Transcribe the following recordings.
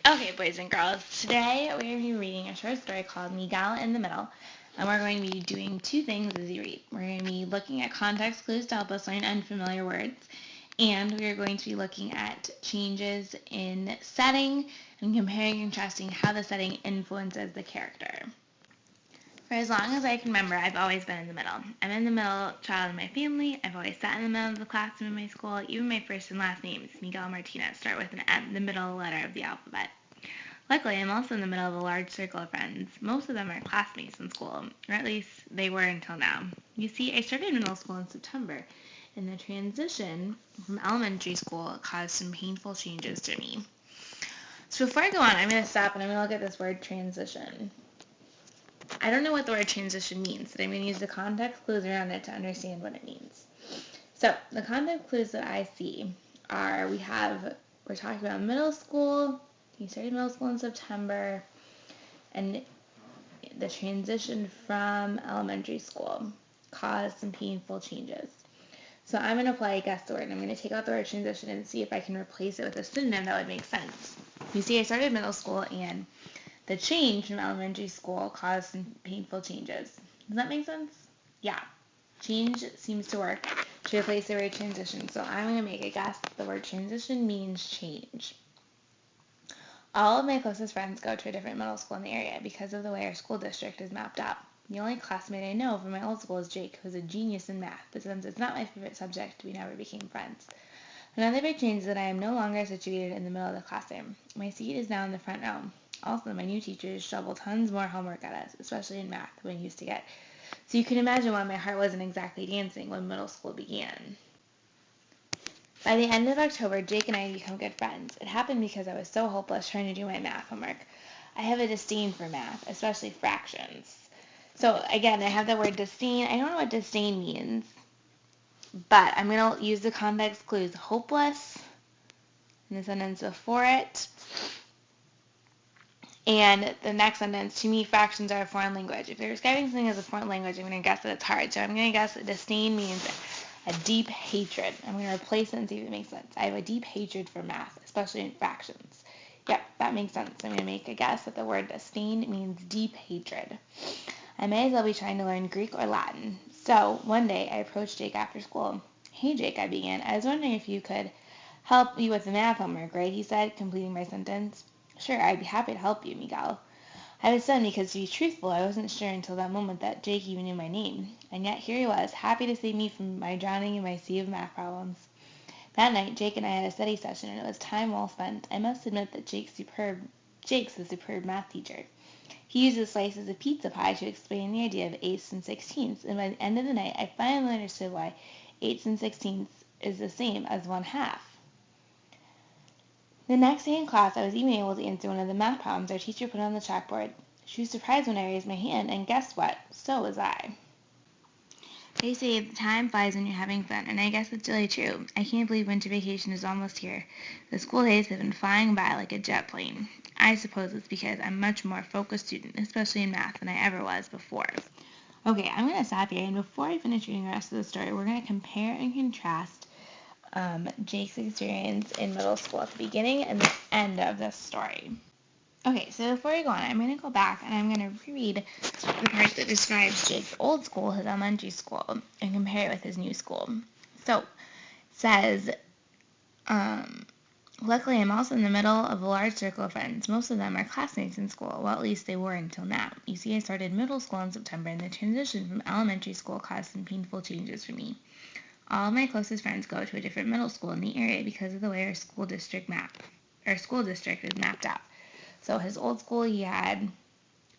Okay, boys and girls, today we're going to be reading a short story called Miguel in the Middle, and we're going to be doing two things as you read. We're going to be looking at context clues to help us learn unfamiliar words, and we are going to be looking at changes in setting and comparing and contrasting how the setting influences the character. For as long as I can remember, I've always been in the middle. I'm in the middle child in my family. I've always sat in the middle of the classroom in my school. Even my first and last names, Miguel Martinez, start with an M, the middle letter of the alphabet. Luckily, I'm also in the middle of a large circle of friends. Most of them are classmates in school, or at least they were until now. You see, I started middle school in September, and the transition from elementary school caused some painful changes to me. So before I go on, I'm going to stop and I'm going to look at this word transition. I don't know what the word transition means, but I'm going to use the context clues around it to understand what it means. So the context clues that I see are we're talking about middle school. He started middle school in September, and the transition from elementary school caused some painful changes. So I'm going to apply a guess the word, and I'm going to take out the word transition and see if I can replace it with a synonym that would make sense. You see, I started middle school, and the change from elementary school caused some painful changes. Does that make sense? Yeah. Change seems to work to replace the word transition. So I'm going to make a guess. The word transition means change. All of my closest friends go to a different middle school in the area because of the way our school district is mapped out. The only classmate I know from my old school is Jake, who's a genius in math, but since it's not my favorite subject, we never became friends. Another big change is that I am no longer situated in the middle of the classroom. My seat is now in the front row. Also, my new teachers shovel tons more homework at us, especially in math, than we used to get. So you can imagine why my heart wasn't exactly dancing when middle school began. By the end of October, Jake and I had become good friends. It happened because I was so hopeless trying to do my math homework. I have a disdain for math, especially fractions. So again, I have the word disdain. I don't know what disdain means, but I'm going to use the context clues hopeless in the sentence before it. And the next sentence, to me, fractions are a foreign language. If they're describing something as a foreign language, I'm going to guess that it's hard. So I'm going to guess that disdain means a deep hatred. I'm going to replace it and see if it makes sense. I have a deep hatred for math, especially in fractions. Yep, that makes sense. I'm going to make a guess that the word disdain means deep hatred. I may as well be trying to learn Greek or Latin. So one day I approached Jake after school. Hey Jake, I began. I was wondering if you could help me with the math homework, right? He said, completing my sentence. Sure, I'd be happy to help you, Miguel. I was stunned because, to be truthful, I wasn't sure until that moment that Jake even knew my name. And yet here he was, happy to save me from my drowning in my sea of math problems. That night, Jake and I had a study session, and it was time well spent. I must admit that Jake's a superb math teacher. He uses slices of pizza pie to explain the idea of eighths and sixteenths, and by the end of the night, I finally understood why eighths and sixteenths is the same as 1/2. The next day in class, I was even able to answer one of the math problems our teacher put on the chalkboard. She was surprised when I raised my hand, and guess what? So was I. They say the time flies when you're having fun, and I guess it's really true. I can't believe winter vacation is almost here. The school days have been flying by like a jet plane. I suppose it's because I'm a much more focused student, especially in math, than I ever was before. Okay, I'm going to stop here, and before I finish reading the rest of the story, we're going to compare and contrast Jake's experience in middle school at the beginning and the end of this story. Okay, so before we go on, I'm going to go back and I'm going to reread the part that describes Jake's old school, his elementary school, and compare it with his new school. So, it says, luckily I'm also in the middle of a large circle of friends. Most of them are classmates in school, well at least they were until now. You see, I started middle school in September, and the transition from elementary school caused some painful changes for me. All of my closest friends go to a different middle school in the area because of the way our school district is mapped out. So his old school, he had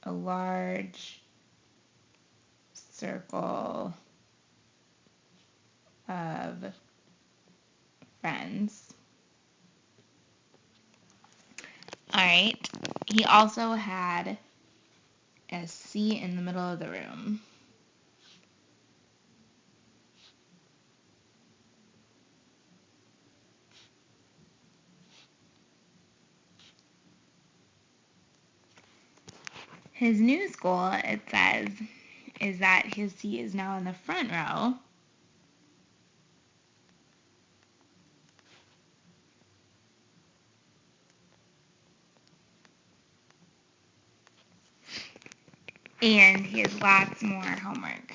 a large circle of friends. All right. He also had a seat in the middle of the room. His new school, it says, is that his seat is now in the front row. and he has lots more homework.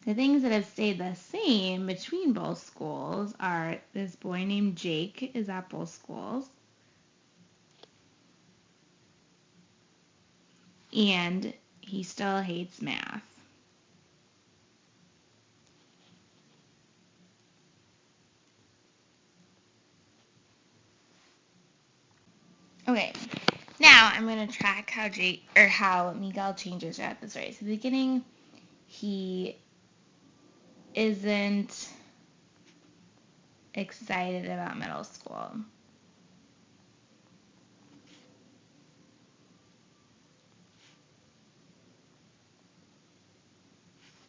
The things that have stayed the same between both schools are this boy named Jake is at both schools, and he still hates math. Okay, now I'm going to track how Miguel changes throughout the story. So at the beginning, he isn't excited about middle school.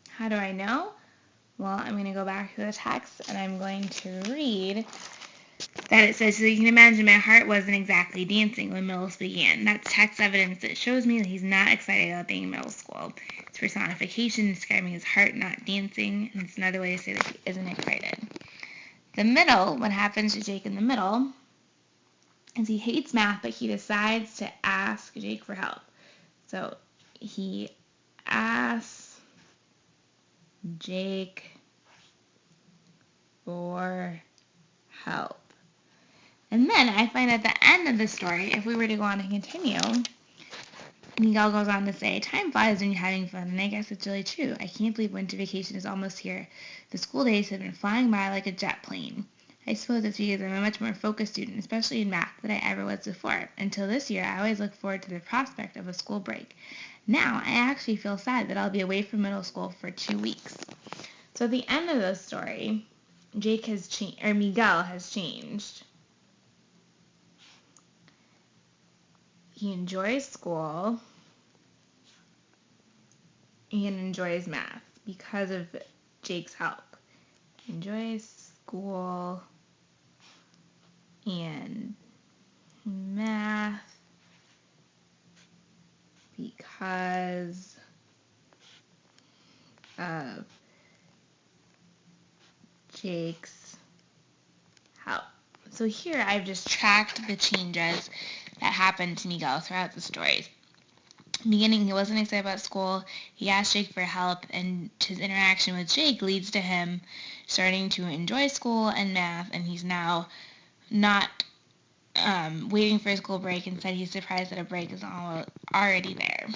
How do I know? Well, I'm going to go back to the text and I'm going to read that it says, so you can imagine my heart wasn't exactly dancing when middle school began. That's text evidence that shows me that he's not excited about being in middle school. It's personification describing his heart not dancing, and it's another way to say that he isn't excited. The middle, what happens to Jake in the middle, is he hates math, but he decides to ask Jake for help. So he asks Jake for help. And then I find at the end of the story, if we were to go on and continue, Miguel goes on to say, time flies when you're having fun, and I guess it's really true. I can't believe winter vacation is almost here. The school days have been flying by like a jet plane. I suppose it's because I'm a much more focused student, especially in math, than I ever was before. Until this year, I always looked forward to the prospect of a school break. Now, I actually feel sad that I'll be away from middle school for 2 weeks. So at the end of the story, Miguel has changed. He enjoys school and enjoys math because of Jake's help. He enjoys school and math because of Jake's help. So here I've just tracked the changes that happened to Miguel throughout the stories. In the beginning, he wasn't excited about school. He asked Jake for help, and his interaction with Jake leads to him starting to enjoy school and math, and he's now not waiting for a school break. Instead, he's surprised that a break is already there.